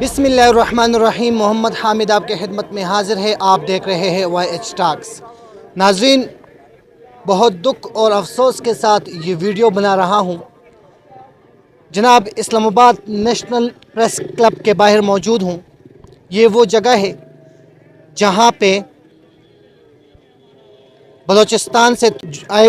बिस्मिल्लाहिर्रहमानिर्रहीम। मोहम्मद हामिद आपके खिदमत में हाजिर है। आप देख रहे हैं YH टॉक्स। नाज़रीन, बहुत दुख और अफसोस के साथ ये वीडियो बना रहा हूँ। जनाब, इस्लामाबाद नेशनल प्रेस क्लब के बाहर मौजूद हूँ। ये वो जगह है जहाँ पे बलूचिस्तान से आए